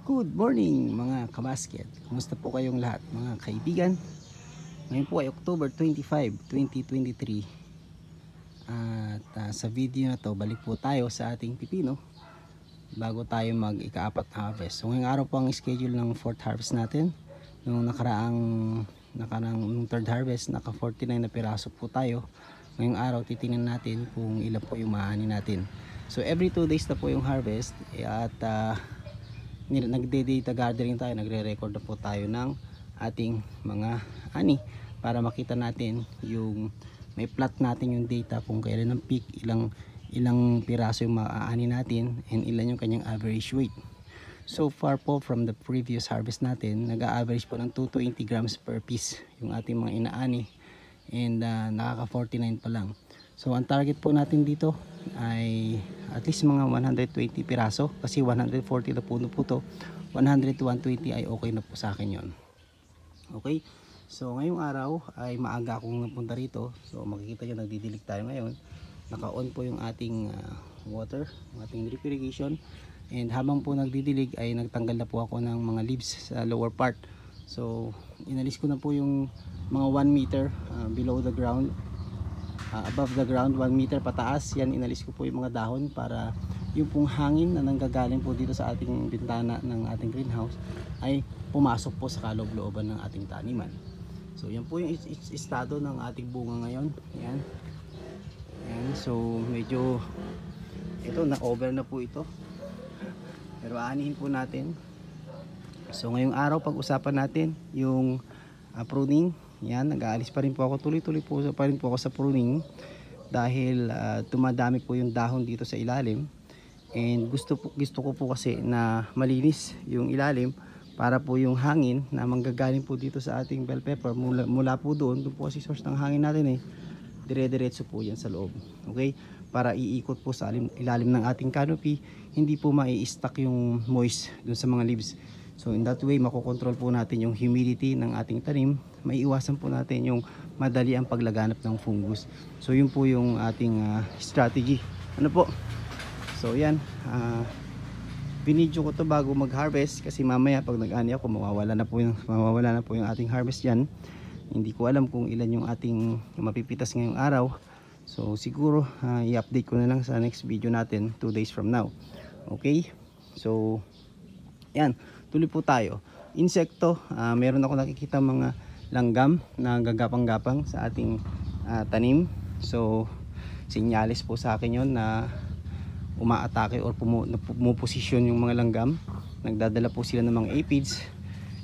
Good morning mga kabasket. Kumusta po kayong lahat mga kaibigan? Ngayon po ay October 25, 2023. At sa video na to, balik po tayo sa ating pipino bago tayo mag ika-apat na harvest. So ngayong araw po ang schedule ng fourth harvest natin. Nung nung third harvest, naka 49 na piraso po tayo. Ngayong araw titingnan natin kung ilan po yung maani natin. So every 2 days na po yung harvest at nagde-data gathering tayo, nagre-record na po tayo ng ating mga ani para makita natin yung may plot natin yung data kung kailan ang peak, ilang piraso yung maaani natin and ilan yung kanyang average weight. So far po from the previous harvest natin, nag-average po ng 220 grams per piece yung ating mga inaani and nakaka 49 pa lang. So ang target po natin dito ay at least mga 120 piraso kasi 140 na puno po to. 100 to 120 ay okay na po sa akin yon. Okay, so ngayong araw ay maaga akong napunta rito. So makikita nyo nagdidilig tayo ngayon. Naka-on po yung ating water, yung ating drip irrigation. And habang po nagdidilig ay nagtanggal na po ako ng mga leaves sa lower part. So inalis ko na po yung mga 1 meter below the ground, above the ground 1 meter pataas. Yan, inalis ko po yung mga dahon para yung pong hangin na nanggagaling po dito sa ating bintana ng ating greenhouse ay pumasok po sa kaloob-looban ng ating taniman. So yan po yung estado ng ating bunga ngayon. Yan. Yan, so medyo ito na over na po ito, pero aanihin po natin. So ngayong araw pag-usapan natin yung pruning. Yan, nag-aalis pa rin po ako, tuloy-tuloy po pa rin po ako sa pruning dahil tumadami po yung dahon dito sa ilalim and gusto ko po kasi na malinis yung ilalim para po yung hangin na manggagaling po dito sa ating bell pepper mula po doon po kasi source ng hangin natin dire-diretso po yan sa loob. Okay, para iikot po sa ilalim ng ating canopy, hindi po mai-stuck yung moist dun sa mga leaves. So in that way, makokontrol po natin yung humidity ng ating tanim. Maiiwasan po natin yung madali ang paglaganap ng fungus. So yun po yung ating strategy. Ano po? So yan, binidyo ko to bago mag-harvest kasi mamaya pag nag-ani ako mawawala na po yung ating harvest yan. Hindi ko alam kung ilan yung ating mapipitas ngayong araw. So siguro i-update ko na lang sa next video natin 2 days from now. Okay? So yan, tuloy po tayo. Insekto, meron ako nakikita mga langgam na gagapang-gapang sa ating tanim. So sinyalis po sa akin yon na umaatake or pumuposisyon yung mga langgam. Nagdadala po sila ng mga aphids,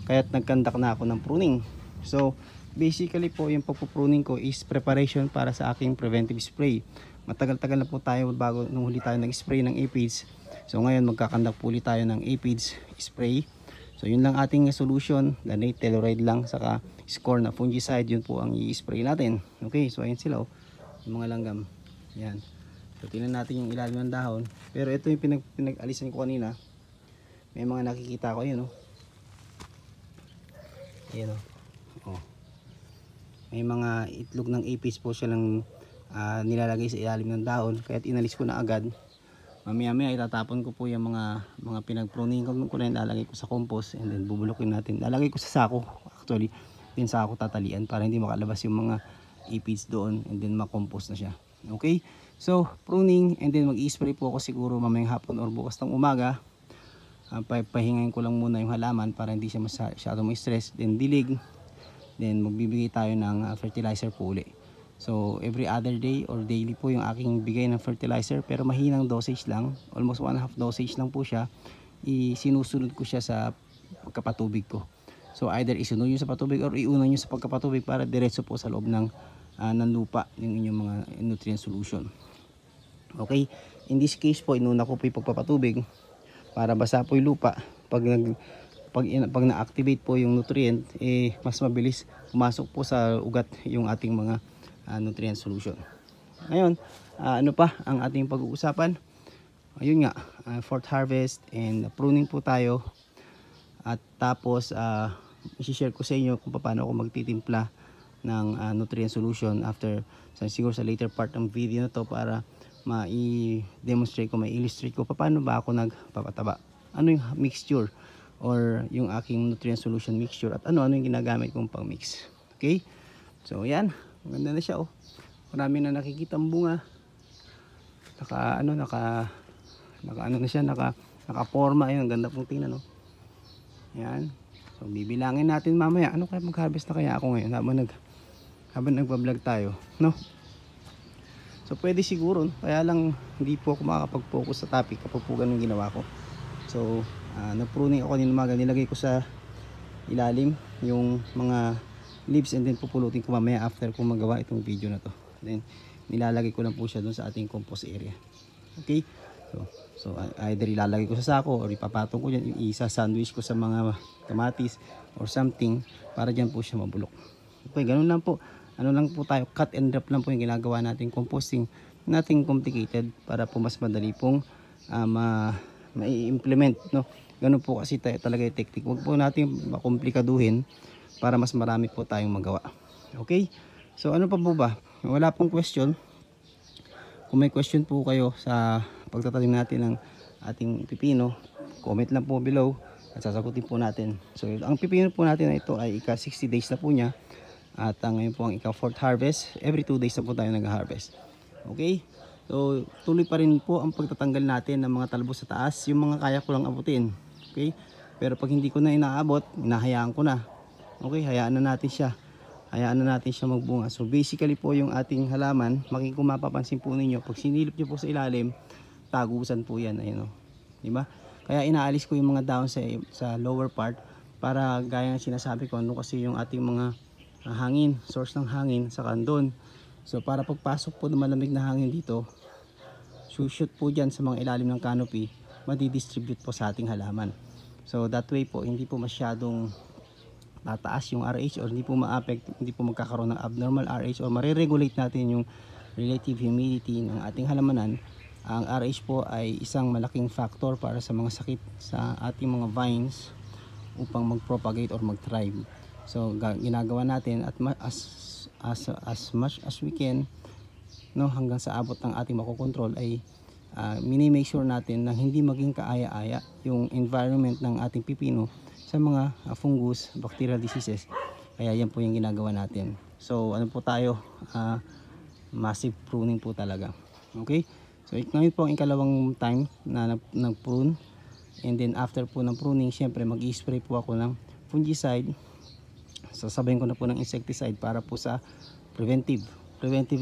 kaya't nagkandak na ako ng pruning. So basically po yung pagpupruning ko is preparation para sa aking preventive spray. Matagal-tagal na po tayo bago nung huli tayo nag-spray ng aphids. So ngayon magkakandak po ulit tayo ng aphids spray. So yun lang ating solution, Lanate Telluride lang saka score na fungicide, yun po ang i-spray natin. Okay, so ayun sila yung mga langgam. Yan. So tingnan natin yung ilalim ng dahon. Pero ito yung pinag-alisan ko kanina. May mga nakikita ko yun Ayan May mga itlog ng aphids po siya lang nilalagay sa ilalim ng dahon, kaya inalis ko na agad. Mamaya itatapon ko po yung mga pinag-pruning ko na, lalagay ko sa compost and then bubulukin natin. Lalagay ko sa sako, actually din sako tatalian para hindi makalabas yung mga aphids doon and then makompost na siya. Okay, so pruning and then mag-i-spray po ako siguro mamayang hapon or bukas ng umaga. Pahingayin ko lang muna yung halaman para hindi siya masyado ma-stress. Then dilig, then magbibigay tayo ng fertilizer po uli. So every other day or daily po yung aking bigay ng fertilizer, pero mahinang dosage lang, almost 1/2 dosage lang po siya. Sinusunod ko siya sa pagkapatubig ko. So either isunod nyo sa patubig or iuna nyo sa pagkapatubig para diretso po sa loob ng lupa yung inyong mga nutrient solution. Okay, in this case po inuna ko po yung pagpapatubig para basa po yung lupa. Pag na-activate po yung nutrient, mas mabilis pumasok po sa ugat yung ating mga nutrient solution. Ngayon, ano pa ang ating pag-uusapan? Ayun nga, fourth harvest and pruning po tayo. At tapos, i-share ko sa inyo kung paano ako magtitimpla ng nutrient solution after, siguro sa later part ng video na to, para ma-demonstrate ko, ma-illustrate ko paano ba ako nagpapataba. Ano yung mixture or yung aking nutrient solution mixture at ano yung ginagamit kong pang mix. Okay, so yan, maganda na siya. Marami na nakikita ang bunga, naka-forma. Ayun, ang ganda pong tingnan. Yan, so bibilangin natin mamaya ano kaya mag-harvest na kaya ako ngayon habang nagpa-vlog tayo, no? So pwede siguro, kaya lang hindi po ako makakapag-focus sa topic kapag po ganun ginawa ko. So nag-pruning ako ng umaga, nilagay ko sa ilalim yung mga leaves and then pupulutin ko mamaya after ko magawa itong video na to. Then nilalagay ko lang po siya dun sa ating compost area. Okay, so either ilalagay ko sa sako or ipapatong ko dyan, isa-sandwich ko sa mga kamatis or something para dyan po siya mabulok. Okay, ganun lang po. Ano lang po tayo, cut and drop lang po yung ginagawa natin composting, nothing complicated, para po mas madali pong mai-implement, no? Ganun po kasi talaga yung technique. Huwag po natin makomplikaduhin para mas marami po tayong magawa. Okay, so ano pa po ba? Wala pong question. Kung may question po kayo sa pagtatanim natin ng ating pipino, comment lang po below at sasagutin po natin. So ang pipino po natin na ito ay ika 60 days na po niya, at ngayon po ang ika 4th harvest. Every 2 days na po tayo nag-harvest. Okay, so tuloy pa rin po ang pagtatanggal natin ng mga talbos sa taas, yung mga kaya ko lang abutin. Okay, pero pag hindi ko na inaabot, hinahayaan ko na. Okay, hayaan na natin siya, magbunga. So basically po yung ating halaman, kung mapapansin po ninyo, pag sinilip nyo po sa ilalim, tagusan po yan. Ayun, diba? Kaya inaalis ko yung mga down sa lower part, para gaya ng sinasabi ko, ano kasi yung ating mga hangin, source ng hangin sa kandon. So para pagpasok po ng malamig na hangin dito, shoot po dyan sa mga ilalim ng canopy, madidistribute po sa ating halaman. So that way po, hindi po masyadong tataas yung RH, or hindi po ma-affect, hindi po magkakaroon ng abnormal RH, or mariregulate natin yung relative humidity ng ating halamanan. Ang RH po ay isang malaking factor para sa mga sakit sa ating mga vines upang mag-propagate or mag-thrive. So ginagawa natin at as much as we can, no, hanggang sa abot ng ating makokontrol, ay mini-make sure natin na hindi maging kaaya-aya yung environment ng ating pipino sa mga fungus, bacterial diseases. Kaya yan po yung ginagawa natin. So ano po tayo, massive pruning po talaga. Okay, so ngayon po ang ikalawang time na nag-prune, and then after po ng pruning, syempre mag-i-spray po ako ng fungicide. Sasabayin ko na po ng insecticide para po sa preventive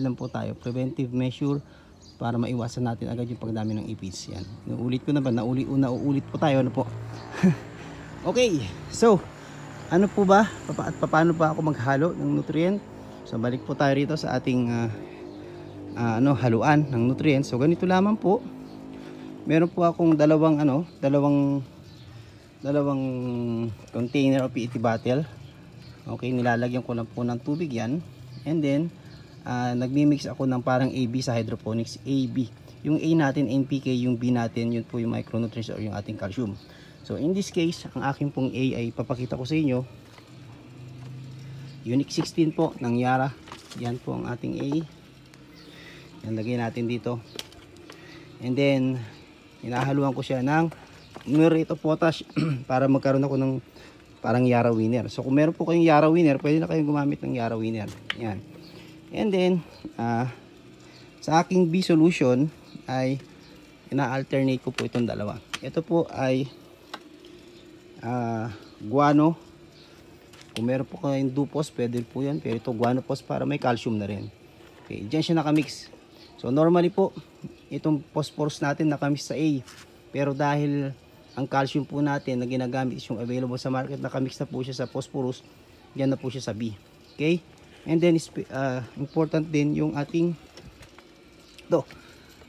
lang po tayo, preventive measure, para maiwasan natin agad yung pagdami ng aphids. Yan, nauulit ko na ba? Nauulit po tayo, ano po? Okay, so ano po ba at paano ba ako maghalo ng nutrient? So balik po tayo rito sa ating haluan ng nutrients. So ganito lamang po, meron po akong dalawang container o PET bottle. Okay, nilalagyan ko lang po ng tubig yan, and then nagmi-mix ako ng parang AB sa hydroponics. AB, yung A natin NPK, yung B natin yun po yung micronutrients or yung ating calcium. So in this case, ang aking pong A ay papakita ko sa inyo, Unique 16 po ng Yara. Yan po ang ating A. Yan, lagay natin dito, and then hinahaluan ko siya ng muriate of potash para magkaroon ako ng parang Yara Winner. So kung meron po kayong Yara Winner, pwede na kayong gumamit ng Yara Winner. Yan. And then sa aking B solution ay ina-alternate ko po itong dalawa. Ito po ay guano. Kung meron po kayong dupos, pwede po yan. Pero ito guano pos para may calcium na rin. Okay, dyan siya nakamix. So normally po, itong phosphorus natin nakamix sa A. Pero dahil ang calcium po natin na ginagamit is yung available sa market, nakamix na po siya sa phosphorus, dyan na po siya sa B. Okay? And then important din yung ating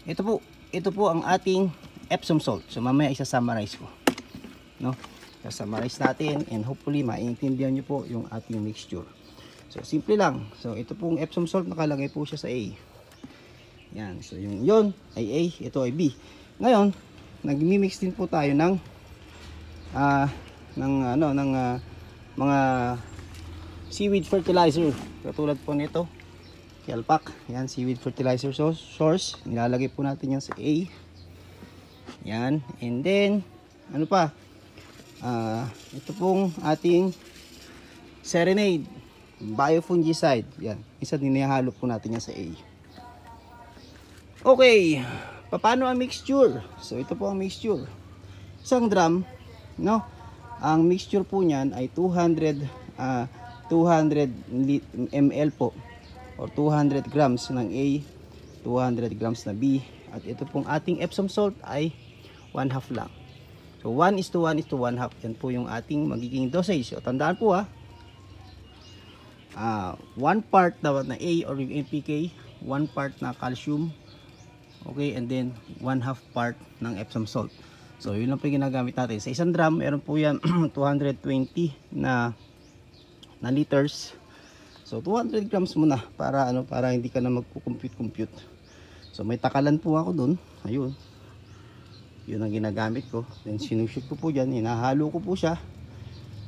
ito po ang ating Epsom salt. So mamaya isa-summarize ko, no? Isa-summarize natin, and hopefully maintindihan niyo po yung ating mixture. So simple lang. So ito pong Epsom salt, nakalagay po siya sa A. Yan. So yung yon ay A, ito ay B. Ngayon, nagmi-mix din po tayo ng mga seaweed fertilizer. Katulad po nito, Kelpak. Yan, seaweed fertilizer source. Nilalagay po natin yan sa A. Yan. And then, ano pa? Ito pong ating Serenade biofungicide. Yan, isa din nihalo po natin yan sa A. Okay, paano ang mixture? So ito po ang mixture. Isang drum, no? Ang mixture po niyan ay 200 ml po, or 200 grams ng A, 200 grams na B, at ito pong ating Epsom salt ay 1/2 lang. So 1:1:1/2, yan po yung ating magiging dosage. So tandaan po 1 part na A or yung NPK, 1 part na calcium, okay, and then 1/2 part ng Epsom salt. So yun lang po yung ginagamit natin. Sa isang drum, meron po yan 220 na liters. So 200 grams muna para para hindi ka na magpo-compute. So may takalan po ako doon. Ayun. Yun ang ginagamit ko. Then sinushoot ko po diyan, hinahalo ko po siya.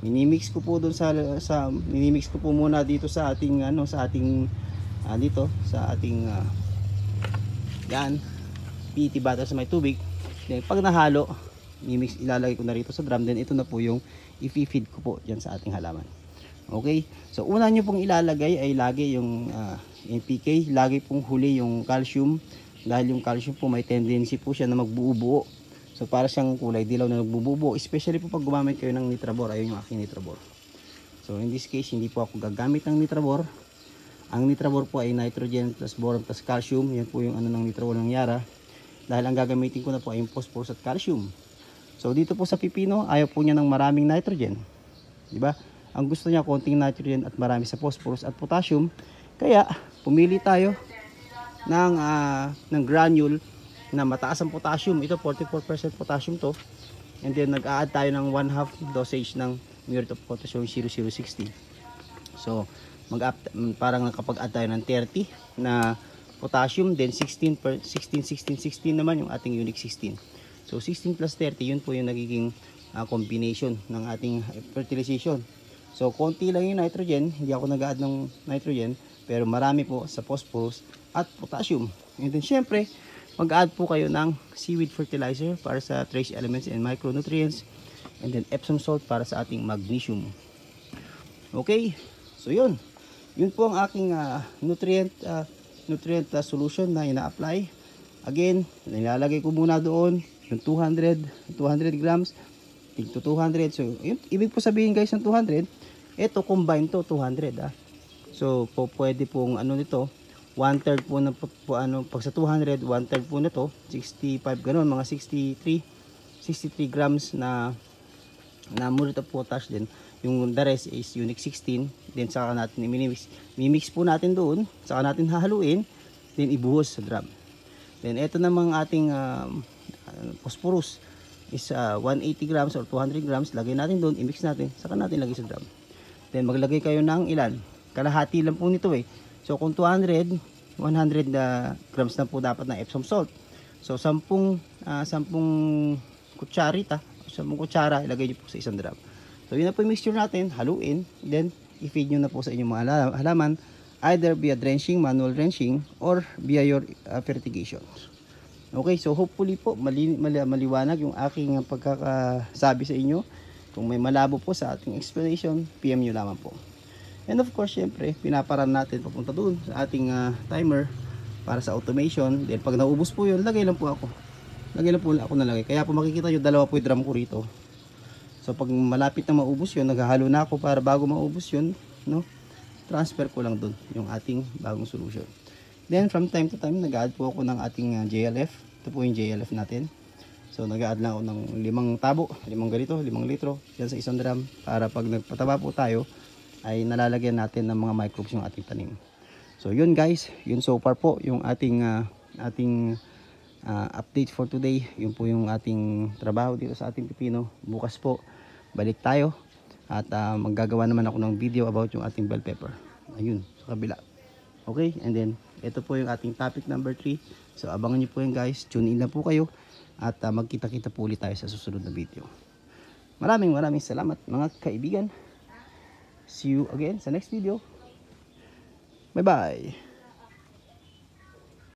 Minimix ko po doon minimix ko po muna dito sa ating dito sa ating yan, PET bottle sa may tubig. Then pag nahalo, ilalagay ko na rito sa drum. Then ito na po yung i-feed ko po diyan sa ating halaman. Okay? So una nyo pong ilalagay ay lagi yung NPK, lagi pong huli yung calcium, dahil yung calcium po may tendency po siya na magbuo-buo. So para siyang kulay dilaw na nagbubuo, especially po pag gumamit kayo ng Nitrabor. Ayun yung aking Nitrabor. So in this case, hindi po ako gagamit ng Nitrabor. Ang Nitrabor po ay nitrogen plus boron plus calcium. Yan po yung ng Nitrabor ng Yara. Dahil ang gagamitin ko na po ay yung phosphorus at calcium. So dito po sa pipino, ayaw po niya ng maraming nitrogen. Diba? Ang gusto niya konting nitrogen at marami sa phosphorus at potassium. Kaya pumili tayo ng granule na mataas ang potassium. Ito 44% potassium to. And then nag-a-add tayo ng 1/2 dosage ng muriate of potassium 0060. So parang nakapag-add tayo ng 30 na potassium, then 16 naman yung ating unique 16. So 16 plus 30, yun po yung nagiging combination ng ating fertilization. So konti lang yung nitrogen, hindi ako nag-add ng nitrogen, pero marami po sa phosphorus at potassium. And then syempre, mag-add po kayo ng seaweed fertilizer para sa trace elements and micronutrients, and then Epsom salt para sa ating magnesium. Okay, so yun po ang aking nutrient solution na ina-apply. Again, nilalagay ko muna doon yung 200 grams, tig to 200. So ibig po sabihin guys ng 200, ito combine to 200 So pwede pong nito, 1/3 po na pag sa 200, 1/3 po na to, 65 ganoon, mga 63 grams na muriate of potash din. Yung the rest is unique 16. Then saka natin mimix po natin doon, saka natin hahaluin, then ibuhos sa drum. Then ito namang ating phosphorus is 180 grams or 200 grams, lagay natin doon, i-mix natin, saka natin lagay sa drum. Then maglagay kayo ng ilan, kalahati lang po nito So kung 100 grams na po dapat ng Epsom salt. So 10 kutsarita, 10 kutsara ilagay niyo po sa isang drum. So yun na po yung mixture natin, haluin, then i-feed nyo na po sa inyong mga halaman, either via drenching, manual drenching, or via your fertigation. Okay, so hopefully po maliwanag yung aking pagkakasabi sa inyo. Kung may malabo po sa ating explanation, PM nyo lamang po. And of course, syempre, pinaparan natin papunta doon sa ating timer para sa automation. Then pag naubos po yun, lagay lang po ako nalagay. Kaya po makikita nyo, dalawa po yung drum ko rito. So pag malapit na maubos yun, naghahalo na ako para bago maubos yun, transfer ko lang doon yung ating bagong solution. Then from time to time, nag-add po ako ng ating JLF. Ito po yung JLF natin. So nag-add lang ako ng 5 tabo, 5 ganito, 5 litro yan sa isang drum, para pag nagpataba po tayo ay nalalagyan natin ng mga microbes yung ating tanim. So yun guys, yun so far po yung ating update for today. Yun po yung ating trabaho dito sa ating pipino. Bukas po balik tayo at maggagawa naman ako ng video about yung ating bell pepper. Ayun, sa kabila. Okay, and then ito po yung ating topic number 3. So abangan nyo po yan guys, tune in na po kayo at magkita-kita po ulit tayo sa susunod na video. Maraming salamat mga kaibigan. See you again sa next video. Bye bye.